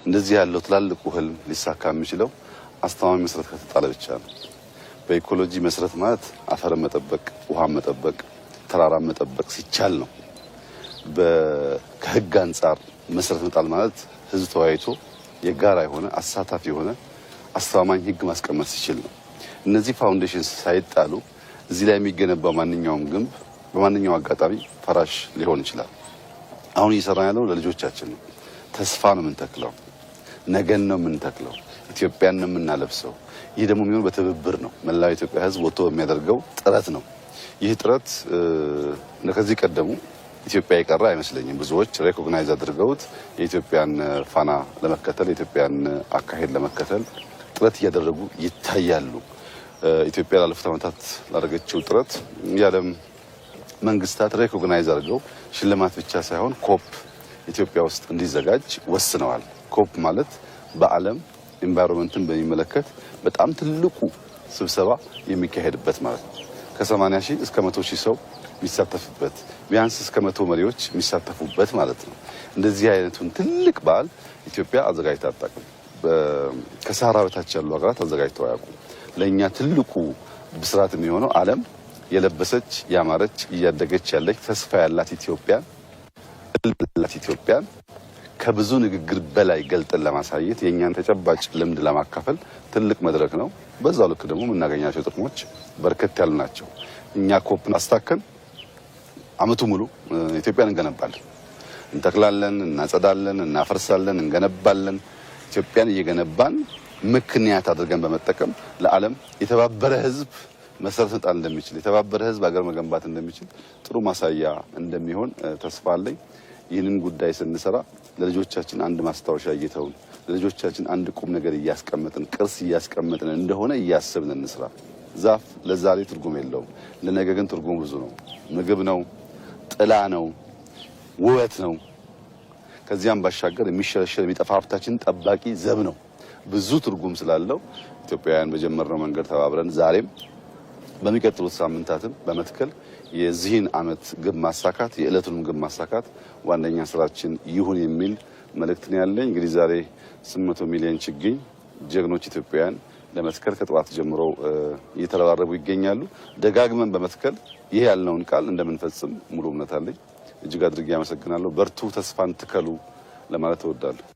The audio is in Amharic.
እንደዚህ ያለው ትላልቁ ህልም ሊሳካ የሚችለው አስተማማኝ መሰረት ከተጣለ ብቻ ነው። በኢኮሎጂ መሰረት ማለት አፈርን መጠበቅ፣ ውሃን መጠበቅ፣ ተራራን መጠበቅ ሲቻል ነው። ከህግ አንጻር መሰረት መጣል ማለት ህዝብ ተወያይቶ የጋራ የሆነ አሳታፊ የሆነ አስተማማኝ ህግ ማስቀመጥ ሲችል ነው። እነዚህ ፋውንዴሽንስ ሳይጣሉ እዚህ ላይ የሚገነባው ማንኛውም ግንብ በማንኛውም አጋጣሚ ፈራሽ ሊሆን ይችላል። አሁን እየሰራን ያለው ለልጆቻችን ነው። ተስፋ ነው የምንተክለው፣ ነገን ነው የምንተክለው፣ ኢትዮጵያን ነው የምናለብሰው። ይህ ደግሞ የሚሆነው በትብብር ነው። መላው ኢትዮጵያ ህዝብ ወጥቶ የሚያደርገው ጥረት ነው። ይህ ጥረት ከዚህ ቀደሙ ኢትዮጵያ የቀረ አይመስለኝም። ብዙዎች ሬኮግናይዝ አድርገውት የኢትዮጵያን ፋና ለመከተል የኢትዮጵያን አካሄድ ለመከተል ጥረት እያደረጉ ይታያሉ። ኢትዮጵያ ላለፉት ዓመታት ላደረገችው ጥረት የዓለም መንግስታት ሬኮግናይዝ አድርገው ሽልማት ብቻ ሳይሆን ኮፕ ኢትዮጵያ ውስጥ እንዲዘጋጅ ወስነዋል። ኮፕ ማለት በዓለም ኢንቫይሮንመንትን በሚመለከት በጣም ትልቁ ስብሰባ የሚካሄድበት ማለት ነው። ከ80 ሺህ እስከ 100 ሺህ ሰው የሚሳተፍበት ቢያንስ እስከ 100 መሪዎች የሚሳተፉበት ማለት ነው። እንደዚህ አይነቱን ትልቅ በዓል ኢትዮጵያ አዘጋጅታ አታውቅም። ከሰሃራ በታች ያሉ ሀገራት አዘጋጅተው አያውቁም። ለኛ ትልቁ ብስራት የሚሆነው ዓለም የለበሰች ያማረች እያደገች ያለች ተስፋ ያላት ኢትዮጵያን ከብዙ ንግግር በላይ ገልጠን ለማሳየት የኛን ተጨባጭ ልምድ ለማካፈል ትልቅ መድረክ ነው። በዛው ልክ ደግሞ የምናገኛቸው ጥቅሞች በርከት ያሉ ናቸው። እኛ ኮፕን አስታከን አመቱ ሙሉ ኢትዮጵያን እንገነባለን፣ እንተክላለን፣ እናጸዳለን፣ እናፈርሳለን፣ እንገነባለን። ኢትዮጵያን እየገነባን ምክንያት አድርገን በመጠቀም ለዓለም የተባበረ ህዝብ መሰረት መጣል እንደሚችል፣ የተባበረ ህዝብ ሀገር መገንባት እንደሚችል ጥሩ ማሳያ እንደሚሆን ተስፋ አለኝ። ይህንን ጉዳይ ስንሰራ ለልጆቻችን አንድ ማስታወሻ እየተውን ለልጆቻችን አንድ ቁም ነገር እያስቀመጥን ቅርስ እያስቀመጥን እንደሆነ እያሰብን እንስራ። ዛፍ ለዛሬ ትርጉም የለውም፣ ለነገ ግን ትርጉም ብዙ ነው። ምግብ ነው፣ ጥላ ነው፣ ውበት ነው። ከዚያም ባሻገር የሚሸረሸር የሚጠፋ ሀብታችን ጠባቂ ዘብ ነው። ብዙ ትርጉም ስላለው ኢትዮጵያውያን በጀመርነው መንገድ ተባብረን ዛሬም በሚቀጥሉት ሳምንታትም በመትከል የዚህን አመት ግብ ማሳካት የዕለቱንም ግብ ማሳካት ዋነኛ ስራችን ይሁን የሚል መልእክት ነው ያለኝ። እንግዲህ ዛሬ 800 ሚሊዮን ችግኝ ጀግኖች ኢትዮጵያውያን ለመትከል ከጠዋት ጀምሮ እየተረባረቡ ይገኛሉ። ደጋግመን በመትከል ይሄ ያልነውን ቃል እንደምንፈጽም ሙሉ እምነት አለኝ። እጅግ አድርጌ አመሰግናለሁ። በርቱ፣ ተስፋን ትከሉ ለማለት እወዳለሁ።